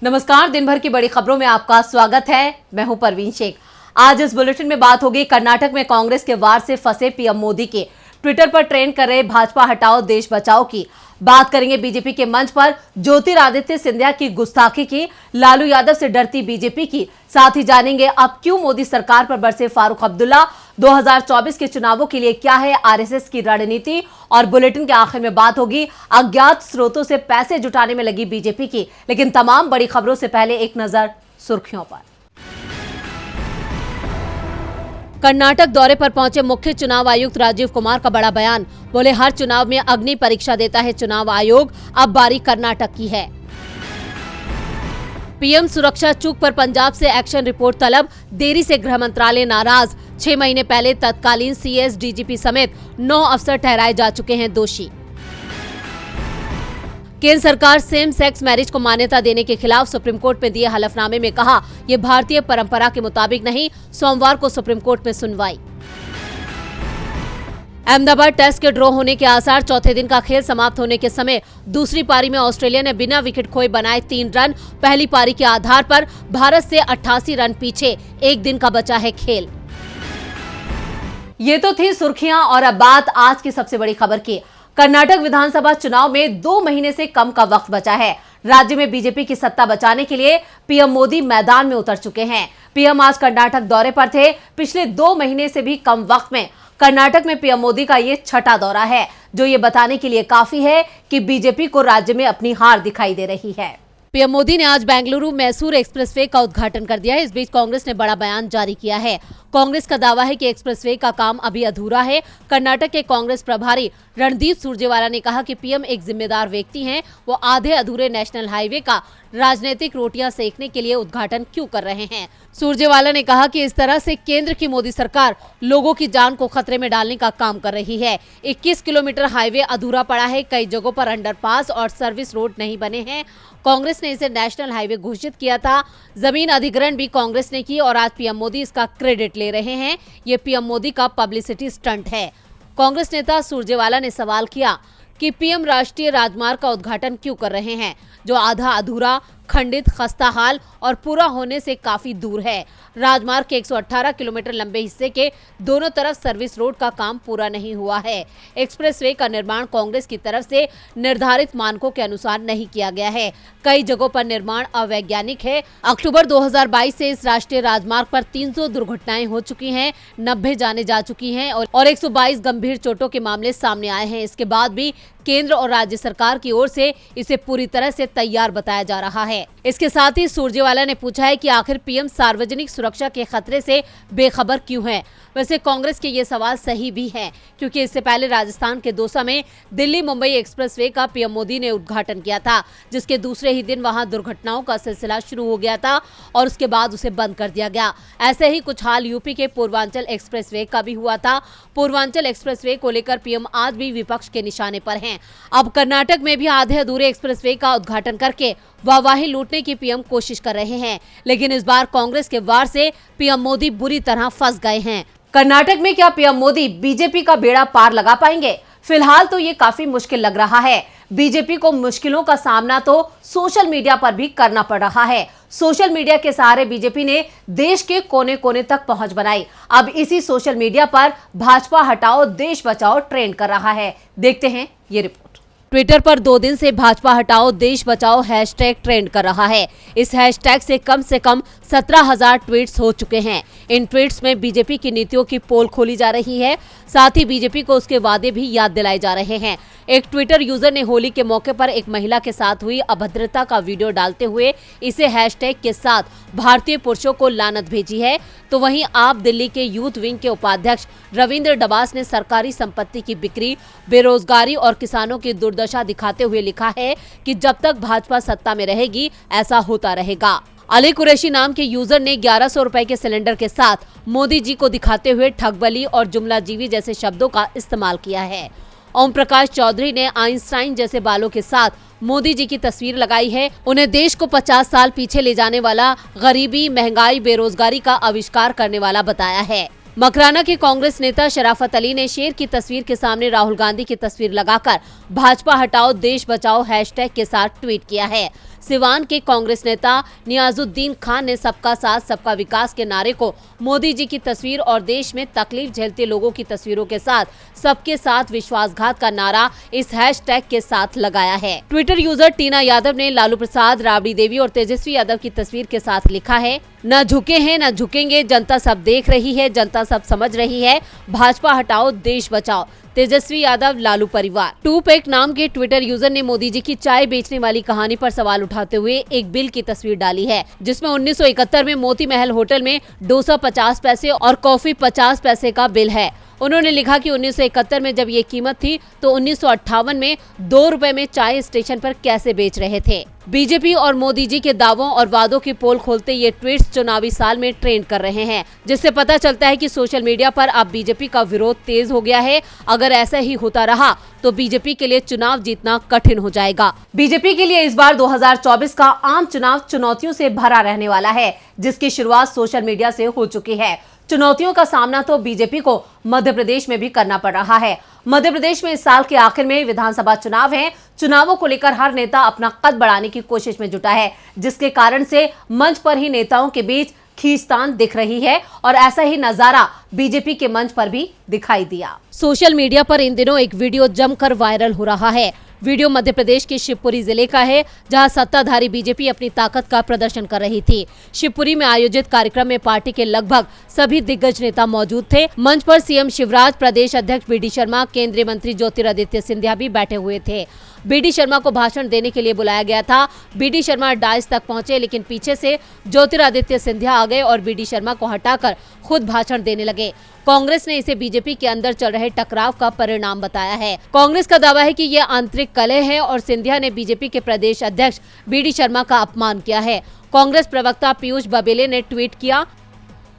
नमस्कार, दिन भर की बड़ी खबरों में आपका स्वागत है। मैं हूं परवीन शेख। आज इस बुलेटिन में बात होगी कर्नाटक में कांग्रेस के वार से फंसे पीएम मोदी के ट्विटर पर ट्रेंड कर रहे भाजपा हटाओ देश बचाओ की। बात करेंगे बीजेपी के मंच पर ज्योतिरादित्य सिंधिया की गुस्ताखी की, लालू यादव से डरती बीजेपी की। साथ ही जानेंगे अब क्यों मोदी सरकार पर बरसे फारूक अब्दुल्ला, 2024 के चुनावों के लिए क्या है आरएसएस की रणनीति। और बुलेटिन के आखिर में बात होगी अज्ञात स्रोतों से पैसे जुटाने में लगी बीजेपी की। लेकिन तमाम बड़ी खबरों से पहले एक नजर सुर्खियों पर। कर्नाटक दौरे पर पहुंचे मुख्य चुनाव आयुक्त राजीव कुमार का बड़ा बयान। बोले, हर चुनाव में अग्नि परीक्षा देता है चुनाव आयोग, अब बारी कर्नाटक की है। पीएम सुरक्षा चूक पर पंजाब से एक्शन रिपोर्ट तलब, देरी से गृह मंत्रालय नाराज। 6 महीने पहले तत्कालीन सीएस डीजीपी समेत 9 अफसर ठहराए जा चुके हैं दोषी। केंद्र सरकार सेम सेक्स मैरिज को मान्यता देने के खिलाफ सुप्रीम कोर्ट में दिए हलफनामे में कहा, यह भारतीय परंपरा के मुताबिक नहीं। सोमवार को सुप्रीम कोर्ट में सुनवाई। अहमदाबाद टेस्ट के ड्रॉ होने के आसार, चौथे दिन का खेल समाप्त होने के समय दूसरी पारी में ऑस्ट्रेलिया ने बिना विकेट खोए बनाए 3 रन। पहली पारी के आधार पर भारत से 88 रन पीछे, एक दिन का बचा है खेल। ये तो थी सुर्खियां और अब बात आज की सबसे बड़ी खबर की। कर्नाटक विधानसभा चुनाव में 2 महीने से कम का वक्त बचा है। राज्य में बीजेपी की सत्ता बचाने के लिए पीएम मोदी मैदान में उतर चुके हैं। पीएम आज कर्नाटक दौरे पर थे। पिछले 2 महीने से भी कम वक्त में कर्नाटक में पीएम मोदी का ये छठा दौरा है, जो ये बताने के लिए काफी है कि बीजेपी को राज्य में अपनी हार दिखाई दे रही है। पीएम मोदी ने आज बेंगलुरु मैसूर एक्सप्रेसवे का उद्घाटन कर दिया है। इस बीच कांग्रेस ने बड़ा बयान जारी किया है। कांग्रेस का दावा है कि एक्सप्रेसवे का काम अभी अधूरा है। कर्नाटक के कांग्रेस प्रभारी रणदीप सुरजेवाला ने कहा कि पीएम एक जिम्मेदार व्यक्ति हैं, वो आधे अधूरे नेशनल हाईवे का राजनीतिक रोटियां सेकने के लिए उद्घाटन क्यों कर रहे हैं। सुरजेवाला ने कहा कि इस तरह से केंद्र की मोदी सरकार लोगों की जान को खतरे में डालने का काम कर रही है। 21 किलोमीटर हाईवे अधूरा पड़ा है, कई जगहों पर अंडरपास और सर्विस रोड नहीं बने हैं। कांग्रेस ने इसे नेशनल हाईवे घोषित किया था। जमीन अधिग्रहण भी कांग्रेस ने की और आज पीएम मोदी इसका क्रेडिट ले रहे हैं। ये पीएम मोदी का पब्लिसिटी स्टंट है। कांग्रेस नेता सुरजेवाला ने सवाल किया कि पीएम राष्ट्रीय राजमार्ग का उद्घाटन क्यों कर रहे हैं, जो आधा अधूरा, खंडित, खस्ताहाल और पूरा होने से काफी दूर है। राजमार्ग के 118 किलोमीटर लंबे हिस्से के दोनों तरफ सर्विस रोड का काम पूरा नहीं हुआ है। एक्सप्रेसवे का निर्माण कांग्रेस की तरफ से निर्धारित मानकों के अनुसार नहीं किया गया है। कई जगहों पर निर्माण अवैज्ञानिक है। अक्टूबर 2022 से इस राष्ट्रीय राजमार्ग पर 300 दुर्घटनाएं हो चुकी हैं, 90 जाने जा चुकी हैं और 122 गंभीर चोटों के मामले सामने आए हैं। इसके बाद भी केंद्र और राज्य सरकार की ओर से इसे पूरी तरह से तैयार बताया जा रहा है। इसके साथ ही सुरजेवाला ने पूछा है कि आखिर पीएम सार्वजनिक सुरक्षा के खतरे से बेखबर क्यों है। वैसे कांग्रेस के ये सवाल सही भी है, क्योंकि इससे पहले राजस्थान के दौसा में दिल्ली मुंबई एक्सप्रेसवे का पीएम मोदी ने उद्घाटन किया था, जिसके दूसरे ही दिन वहां दुर्घटनाओं का सिलसिला शुरू हो गया था और उसके बाद उसे बंद कर दिया गया। ऐसे ही कुछ हाल यूपी के पूर्वांचल एक्सप्रेसवे का भी हुआ था। पूर्वांचल एक्सप्रेसवे को लेकर पीएम आज भी विपक्ष के निशाने पर हैं। अब कर्नाटक में भी आधे अधूरे एक्सप्रेसवे का उद्घाटन करके वाहवाही लूटने की पीएम कोशिश कर रहे हैं, लेकिन इस बार कांग्रेस के वार से पीएम मोदी बुरी तरह फंस गए हैं। कर्नाटक में क्या पीएम मोदी बीजेपी का बेड़ा पार लगा पाएंगे? फिलहाल तो ये काफी मुश्किल लग रहा है। बीजेपी को मुश्किलों का सामना तो सोशल मीडिया पर भी करना पड़ रहा है। सोशल मीडिया के सहारे बीजेपी ने देश के कोने कोने तक पहुंच बनाई। अब इसी सोशल मीडिया पर भाजपा हटाओ देश बचाओ ट्रेंड कर रहा है। देखते हैं ये रिपोर्ट। ट्विटर पर 2 दिन से भाजपा हटाओ देश बचाओ हैशटैग ट्रेंड कर रहा है। इस हैशटैग से कम 17,000 ट्वीट्स हो चुके हैं। इन ट्वीट्स में बीजेपी की नीतियों की पोल खोली जा रही है, साथ ही बीजेपी को उसके वादे भी याद दिलाए जा रहे हैं। एक ट्विटर यूजर ने होली के मौके पर एक महिला के साथ हुई अभद्रता का वीडियो डालते हुए इसे हैशटैग के साथ भारतीय पुरुषों को लानत भेजी है। तो वहीं आप दिल्ली के यूथ विंग के उपाध्यक्ष रविंद्र डबास ने सरकारी संपत्ति की बिक्री, बेरोजगारी और किसानों की दुर्दशा दिखाते हुए लिखा है कि जब तक भाजपा सत्ता में रहेगी ऐसा होता रहेगा। अली कुरैशी नाम के यूजर ने 1100 रुपए के सिलेंडर के साथ मोदी जी को दिखाते हुए ठगबली और जुमलाजीवी जैसे शब्दों का इस्तेमाल किया है। ओम प्रकाश चौधरी ने आइंस्टाइन जैसे बालों के साथ मोदी जी की तस्वीर लगाई है। उन्हें देश को 50 साल पीछे ले जाने वाला, गरीबी, महंगाई, बेरोजगारी का आविष्कार करने वाला बताया है। मकराना के कांग्रेस नेता शराफत अली ने शेर की तस्वीर के सामने राहुल गांधी की तस्वीर लगाकर भाजपा हटाओ देश बचाओ हैशटैग के साथ ट्वीट किया है। सिवान के कांग्रेस नेता नियाजुद्दीन खान ने सबका साथ सबका विकास के नारे को मोदी जी की तस्वीर और देश में तकलीफ झेलते लोगों की तस्वीरों के साथ सबके साथ विश्वासघात का नारा इस हैशटैग के साथ लगाया है। ट्विटर यूजर टीना यादव ने लालू प्रसाद, राबड़ी देवी और तेजस्वी यादव की तस्वीर के साथ लिखा है, न झुके हैं न झुकेंगे, जनता सब देख रही है, जनता सब समझ रही है, भाजपा हटाओ देश बचाओ, तेजस्वी यादव लालू परिवार। टूपैक नाम के ट्विटर यूजर ने मोदी जी की चाय बेचने वाली कहानी पर सवाल उठाते हुए एक बिल की तस्वीर डाली है, जिसमें 1971 में मोती महल होटल में डोसा 50 पैसे और कॉफी 50 पैसे का बिल है। उन्होंने लिखा कि 1971 में जब ये कीमत थी तो 1958 में 2 रुपए में चाय स्टेशन पर कैसे बेच रहे थे। बीजेपी और मोदी जी के दावों और वादों की पोल खोलते ये ट्वीट्स चुनावी साल में ट्रेंड कर रहे हैं, जिससे पता चलता है कि सोशल मीडिया पर अब बीजेपी का विरोध तेज हो गया है। अगर ऐसा ही होता रहा तो बीजेपी के लिए चुनाव जीतना कठिन हो जाएगा। बीजेपी के लिए इस बार 2024 का आम चुनाव चुनौतियों से भरा रहने वाला है, जिसकी शुरुआत सोशल मीडिया से हो चुकी है। चुनौतियों का सामना तो बीजेपी को मध्य प्रदेश में भी करना पड़ रहा है। मध्य प्रदेश में इस साल के आखिर में विधानसभा चुनाव हैं। चुनावों को लेकर हर नेता अपना कद बढ़ाने की कोशिश में जुटा है, जिसके कारण से मंच पर ही नेताओं के बीच खींचतान दिख रही है और ऐसा ही नजारा बीजेपी के मंच पर भी दिखाई दिया। सोशल मीडिया पर इन दिनों एक वीडियो जमकर वायरल हो रहा है। वीडियो मध्य प्रदेश के शिवपुरी जिले का है, जहां सत्ताधारी बीजेपी अपनी ताकत का प्रदर्शन कर रही थी। शिवपुरी में आयोजित कार्यक्रम में पार्टी के लगभग सभी दिग्गज नेता मौजूद थे। मंच पर सीएम शिवराज, प्रदेश अध्यक्ष बीडी शर्मा, केंद्रीय मंत्री ज्योतिरादित्य सिंधिया भी बैठे हुए थे। बीडी शर्मा को भाषण देने के लिए बुलाया गया था। बीडी शर्मा डाइस तक पहुंचे, लेकिन पीछे से ज्योतिरादित्य सिंधिया आ गए और बीडी शर्मा को हटाकर खुद भाषण देने लगे। कांग्रेस ने इसे बीजेपी के अंदर चल रहे टकराव का परिणाम बताया है। कांग्रेस का दावा है कि ये आंतरिक कलह है और सिंधिया ने बीजेपी के प्रदेश अध्यक्ष बीडी शर्मा का अपमान किया है। कांग्रेस प्रवक्ता पीयूष बबेले ने ट्वीट किया,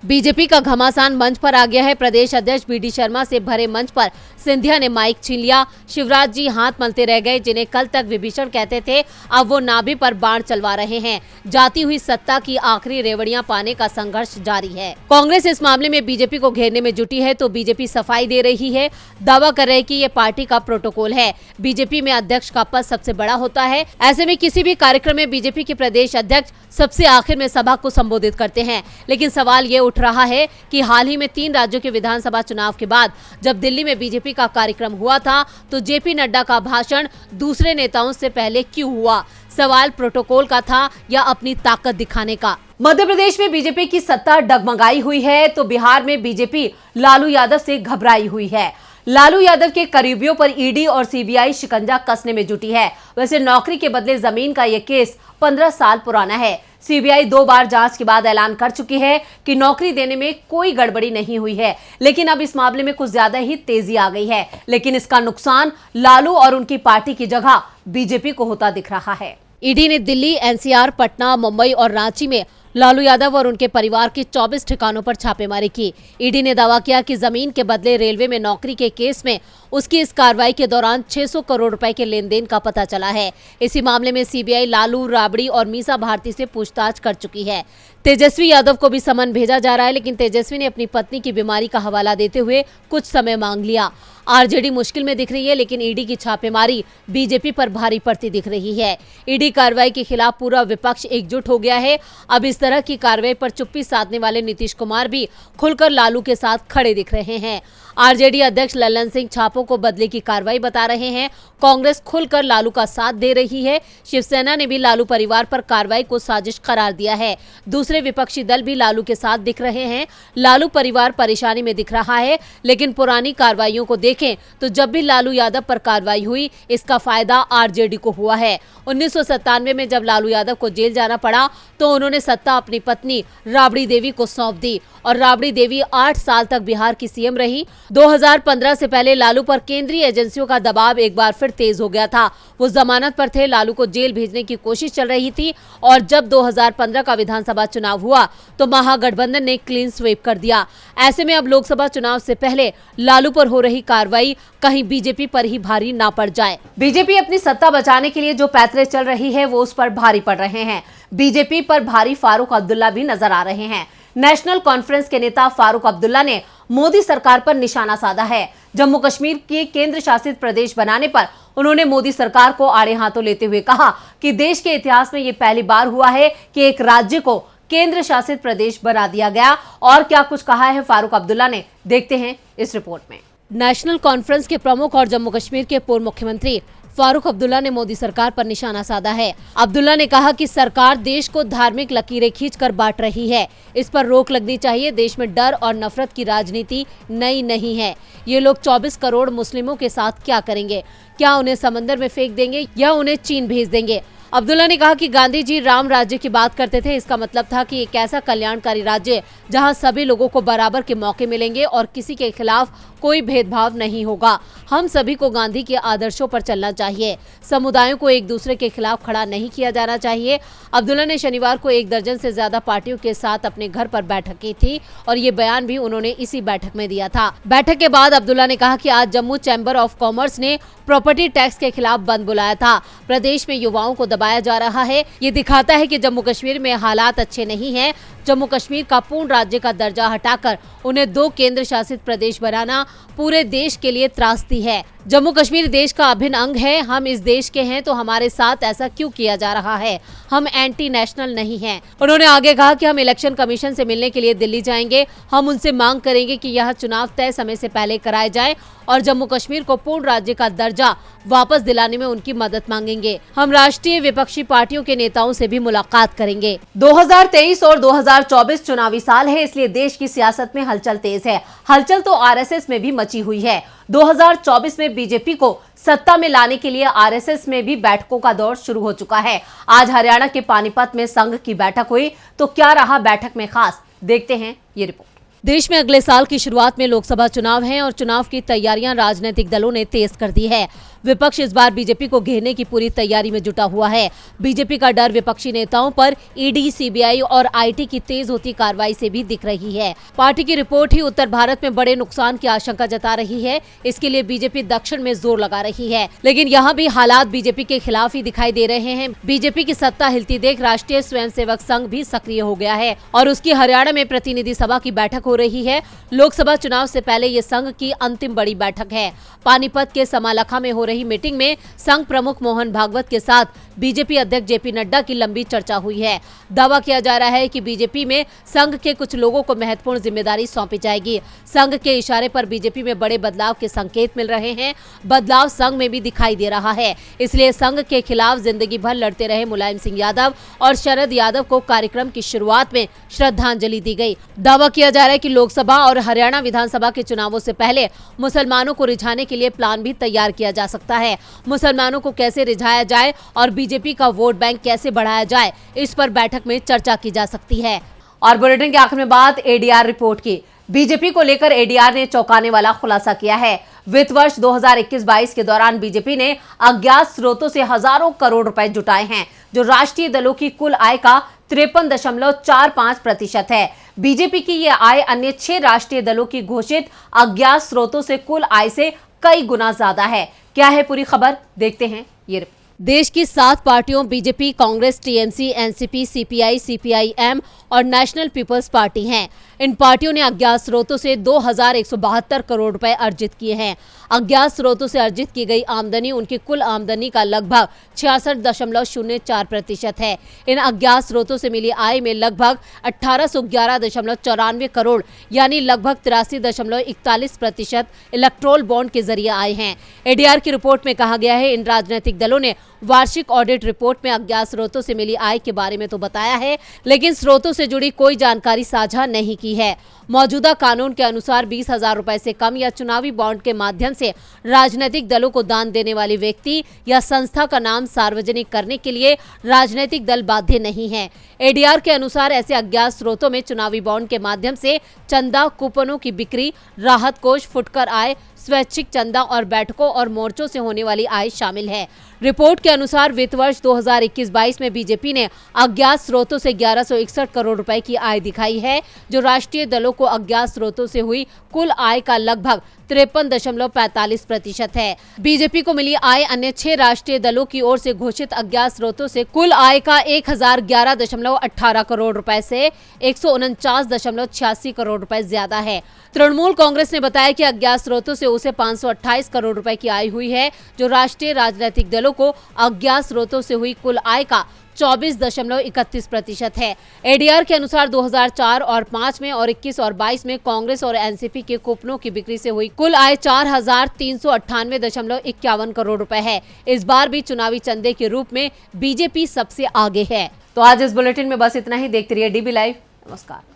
बीजेपी का घमासान मंच पर आ गया है। प्रदेश अध्यक्ष बीडी शर्मा से भरे मंच पर सिंधिया ने माइक छीन लिया। शिवराज जी हाथ मलते रह गए, जिन्हें कल तक विभीषण कहते थे, अब वो नाभि पर बाण चलवा रहे हैं। जाती हुई सत्ता की आखिरी रेवड़ियां पाने का संघर्ष जारी है। कांग्रेस इस मामले में बीजेपी को घेरने में जुटी है तो बीजेपी सफाई दे रही है, दावा कर रहे कि ये पार्टी का प्रोटोकॉल है। बीजेपी में अध्यक्ष का पद सबसे बड़ा होता है। ऐसे में किसी भी कार्यक्रम में बीजेपी के प्रदेश अध्यक्ष सबसे आखिर में सभा को संबोधित करते हैं। लेकिन सवाल ये उठ रहा है कि हाल ही में 3 राज्यों के विधानसभा चुनाव के बाद जब दिल्ली में बीजेपी का कार्यक्रम हुआ था तो जेपी नड्डा का भाषण दूसरे नेताओं से पहले क्यों हुआ? सवाल प्रोटोकॉल का था या अपनी ताकत दिखाने का? मध्य प्रदेश में बीजेपी की सत्ता डगमगाई हुई है तो बिहार में बीजेपी लालू यादव से घबराई हुई है। लालू यादव के करीबियों पर ईडी और सीबीआई शिकंजा कसने में जुटी है। वैसे नौकरी के बदले जमीन का यह केस 15 साल पुराना है। सीबीआई 2 बार जांच के बाद ऐलान कर चुकी है कि नौकरी देने में कोई गड़बड़ी नहीं हुई है, लेकिन अब इस मामले में कुछ ज्यादा ही तेजी आ गई है। लेकिन इसका नुकसान लालू और उनकी पार्टी की जगह बीजेपी को होता दिख रहा है। ईडी ने दिल्ली, एनसीआर, पटना, मुंबई और रांची में लालू यादव और उनके परिवार के 24 ठिकानों पर छापेमारी की। ईडी ने दावा किया कि जमीन के बदले रेलवे में नौकरी के केस में उसकी इस कार्रवाई के दौरान 600 करोड़ रुपए के लेन देन का पता चला है। इसी मामले में सीबीआई लालू, राबड़ी और मीसा भारती से पूछताछ कर चुकी है। तेजस्वी यादव को भी समन भेजा जा रहा है, लेकिन तेजस्वी ने अपनी पत्नी की बीमारी का हवाला देते हुए कुछ समय मांग लिया। आरजेडी मुश्किल में दिख रही है, लेकिन ईडी की छापेमारी बीजेपी पर भारी पड़ती दिख रही है। ईडी कार्रवाई के खिलाफ पूरा विपक्ष एकजुट हो गया है। अब इस तरह की कार्रवाई पर चुप्पी साधने वाले नीतीश कुमार भी खुलकर लालू के साथ खड़े दिख रहे हैं। आरजेडी अध्यक्ष ललन सिंह छापों को बदले की कार्रवाई बता रहे हैं। कांग्रेस खुलकर लालू का साथ दे रही है। शिवसेना ने भी लालू परिवार पर कार्रवाई को साजिश करार दिया है। दूसरे विपक्षी दल भी लालू के साथ दिख रहे हैं। लालू परिवार परेशानी में दिख रहा है, लेकिन पुरानी कार्रवाइयों को देखें तो जब भी लालू यादव पर कार्रवाई हुई, इसका फायदा आरजेडी को हुआ है। 1997 में जब लालू यादव को जेल जाना पड़ा तो उन्होंने सत्ता अपनी पत्नी राबड़ी देवी को सौंप दी और राबड़ी देवी 8 साल तक बिहार की सीएम रही। 2015 से पहले लालू पर केंद्रीय एजेंसियों का दबाव एक बार फिर तेज हो गया था। वो जमानत पर थे, लालू को जेल भेजने की कोशिश चल रही थी और जब 2015 का विधानसभा चुनाव हुआ तो महागठबंधन ने क्लीन स्वीप कर दिया। ऐसे में अब लोकसभा चुनाव से पहले लालू पर हो रही कार्रवाई कहीं बीजेपी पर ही भारी ना पड़ जाए। बीजेपी अपनी सत्ता बचाने के लिए जो पैंतरे चल रही है वो उस पर भारी पड़ रहे हैं। बीजेपी पर भारी फारूक अब्दुल्ला भी नजर आ रहे हैं। नेशनल कॉन्फ्रेंस के नेता फारूक अब्दुल्ला ने मोदी सरकार पर निशाना साधा है। जम्मू कश्मीर के केंद्र शासित प्रदेश बनाने पर उन्होंने मोदी सरकार को आड़े हाथों लेते हुए कहा कि देश के इतिहास में ये पहली बार हुआ है कि एक राज्य को केंद्र शासित प्रदेश बना दिया गया। और क्या कुछ कहा है फारूक अब्दुल्ला ने, देखते हैं इस रिपोर्ट में। नेशनल कॉन्फ्रेंस के प्रमुख और जम्मू कश्मीर के पूर्व मुख्यमंत्री फारूक अब्दुल्ला ने मोदी सरकार पर निशाना साधा है। अब्दुल्ला ने कहा कि सरकार देश को धार्मिक लकीरें खींचकर बांट रही है, इस पर रोक लगनी चाहिए। देश में डर और नफरत की राजनीति नई नहीं है। ये लोग 24 करोड़ मुस्लिमों के साथ क्या करेंगे? क्या उन्हें समंदर में फेंक देंगे या उन्हें चीन भेज देंगे? अब्दुल्ला ने कहा कि गांधी जी राम राज्य की बात करते थे। इसका मतलब था कि एक ऐसा कल्याणकारी राज्य जहां सभी लोगों को बराबर के मौके मिलेंगे और किसी के खिलाफ कोई भेदभाव नहीं होगा। हम सभी को गांधी के आदर्शों पर चलना चाहिए। समुदायों को एक दूसरे के खिलाफ खड़ा नहीं किया जाना चाहिए। अब्दुल्ला ने शनिवार को 1 दर्जन से ज्यादा पार्टियों के साथ अपने घर पर बैठक की थी और ये बयान भी उन्होंने इसी बैठक में दिया था। बैठक के बाद अब्दुल्ला ने कहा कि आज जम्मू चैम्बर ऑफ कॉमर्स ने प्रॉपर्टी टैक्स के खिलाफ बंद बुलाया था। प्रदेश में युवाओं को दबाया जा रहा है। ये दिखाता है कि जम्मू कश्मीर में हालात अच्छे नहीं हैं। जम्मू कश्मीर का पूर्ण राज्य का दर्जा हटाकर उन्हें 2 केंद्र शासित प्रदेश बनाना पूरे देश के लिए त्रासदी है। जम्मू कश्मीर देश का अभिन्न अंग है। हम इस देश के हैं तो हमारे साथ ऐसा क्यों किया जा रहा है? हम एंटी नेशनल नहीं हैं। उन्होंने आगे कहा कि हम इलेक्शन कमीशन से मिलने के लिए दिल्ली जाएंगे। हम उनसे मांग करेंगे कि यह चुनाव तय समय से पहले कराए जाएं और जम्मू कश्मीर को पूर्ण राज्य का दर्जा वापस दिलाने में उनकी मदद मांगेंगे। हम राष्ट्रीय विपक्षी पार्टियों के नेताओं से भी मुलाकात करेंगे। 2023 और 2024 चुनावी साल है, इसलिए देश की सियासत में हलचल तेज है। हलचल तो आरएसएस में भी मची हुई है। 2024 में बीजेपी को सत्ता में लाने के लिए आरएसएस में भी बैठकों का दौर शुरू हो चुका है। आज हरियाणा के पानीपत में संघ की बैठक हुई, तो क्या रहा बैठक में खास, देखते हैं ये रिपोर्ट। देश में अगले साल की शुरुआत में लोकसभा चुनाव हैं और चुनाव की तैयारियां राजनीतिक दलों ने तेज कर दी है। विपक्ष इस बार बीजेपी को घेरने की पूरी तैयारी में जुटा हुआ है। बीजेपी का डर विपक्षी नेताओं पर ईडी, सीबीआई और आईटी की तेज होती कार्रवाई से भी दिख रही है। पार्टी की रिपोर्ट ही उत्तर भारत में बड़े नुकसान की आशंका जता रही है। इसके लिए बीजेपी दक्षिण में जोर लगा रही है, लेकिन यहाँ भी हालात बीजेपी के खिलाफ ही दिखाई दे रहे हैं। बीजेपी की सत्ता हिलती देख राष्ट्रीय स्वयंसेवक संघ भी सक्रिय हो गया है और उसकी हरियाणा में प्रतिनिधि सभा की बैठक हो रही है। लोकसभा चुनाव से पहले ये संघ की अंतिम बड़ी बैठक है। पानीपत के समालखा में हो रही मीटिंग में संघ प्रमुख मोहन भागवत के साथ बीजेपी अध्यक्ष जेपी नड्डा की लंबी चर्चा हुई है। दावा किया जा रहा है कि बीजेपी में संघ के कुछ लोगों को महत्वपूर्ण जिम्मेदारी सौंपी जाएगी। संघ के इशारे पर बीजेपी में बड़े बदलाव के संकेत मिल रहे हैं। बदलाव संघ में भी दिखाई दे रहा है, इसलिए संघ के खिलाफ जिंदगी भर लड़ते रहे मुलायम सिंह यादव और शरद यादव को कार्यक्रम की शुरुआत में श्रद्धांजलि दी गई। दावा किया जा रहा है कि लोकसभा और हरियाणा विधानसभा के चुनावों से पहले मुसलमानों को रिझाने के लिए प्लान भी तैयार किया जा सकता है। मुसलमानों को कैसे रिझाया जाए और बीजेपी का वोट बैंक कैसे बढ़ाया जाए, इस पर बैठक में चर्चा की जा सकती है। और बुलेटिन के आखिर में बात एडीआर रिपोर्ट की। बीजेपी को लेकर एडीआर ने चौंकाने वाला खुलासा किया है। वित्त वर्ष 2021-22 के दौरान बीजेपी ने अज्ञात स्रोतों से हजारों करोड़ रुपए जुटाए हैं, जो राष्ट्रीय दलों की कुल आय का 53.45% है। बीजेपी की ये आय अन्य 6 राष्ट्रीय दलों की घोषित अज्ञात स्रोतों से कुल आय से कई गुना ज्यादा है। क्या है पूरी खबर, देखते हैं ये रिपोर्ट। देश की 7 पार्टियों BJP, Congress, TMC, NCP, CPI, CPIM और नेशनल पीपल्स पार्टी हैं। इन पार्टियों ने अज्ञात स्रोतों से 2172 करोड़ रुपए अर्जित किए हैं। अज्ञात स्रोतों से अर्जित की गई आमदनी उनकी कुल आमदनी का लगभग 66.04% है। इन अज्ञात स्रोतों से मिली आय में लगभग 1811.94 करोड़ यानी लगभग 83.41% इलेक्ट्रोल बॉन्ड के जरिए आए हैं। एडीआर की रिपोर्ट में कहा गया है, इन राजनीतिक दलों ने वार्षिक ऑडिट रिपोर्ट में अज्ञात स्रोतों से मिली आय के बारे में तो बताया है, लेकिन स्रोतों से जुड़ी कोई जानकारी साझा नहीं की है। मौजूदा कानून के अनुसार 20,000 रुपए से कम या चुनावी बॉन्ड के माध्यम से राजनीतिक दलों को दान देने वाले व्यक्ति या संस्था का नाम सार्वजनिक करने के लिए राजनीतिक दल बाध्य नहीं है। एडीआर के अनुसार ऐसे अज्ञात स्रोतों में चुनावी बॉन्ड के माध्यम से चंदा, कूपनों की बिक्री, राहत कोष, फुटकर आय, स्वैच्छिक चंदा और बैठकों और मोर्चों से होने वाली आय शामिल है। रिपोर्ट के अनुसार वित्त वर्ष 2021-22 में बीजेपी ने अज्ञात स्रोतों से 1161 करोड़ रुपए की आय दिखाई है, जो राष्ट्रीय दलों को अज्ञात स्रोतों से हुई कुल आय का लगभग 53.45% है। बीजेपी को मिली आय अन्य 6 राष्ट्रीय दलों की ओर से घोषित अज्ञात स्रोतों से कुल आय का 1011.18 करोड़ रुपए से 149.86 करोड़ रुपए ज्यादा है। तृणमूल कांग्रेस ने बताया कि अज्ञात स्रोतों से उसे 528 करोड़ रुपए की आय हुई है, जो राष्ट्रीय राजनीतिक दलों को अज्ञात स्रोतों से हुई कुल आय का 24.31% है। एडीआर के अनुसार 2004 और 5 में और 21 और 22 में कांग्रेस और एनसीपी के कूपनों की बिक्री से हुई कुल आय 4,398.51 करोड़ रुपए है। इस बार भी चुनावी चंदे के रूप में बीजेपी सबसे आगे है। तो आज इस बुलेटिन में बस इतना ही। देखते रहिए डीबी लाइव। नमस्कार।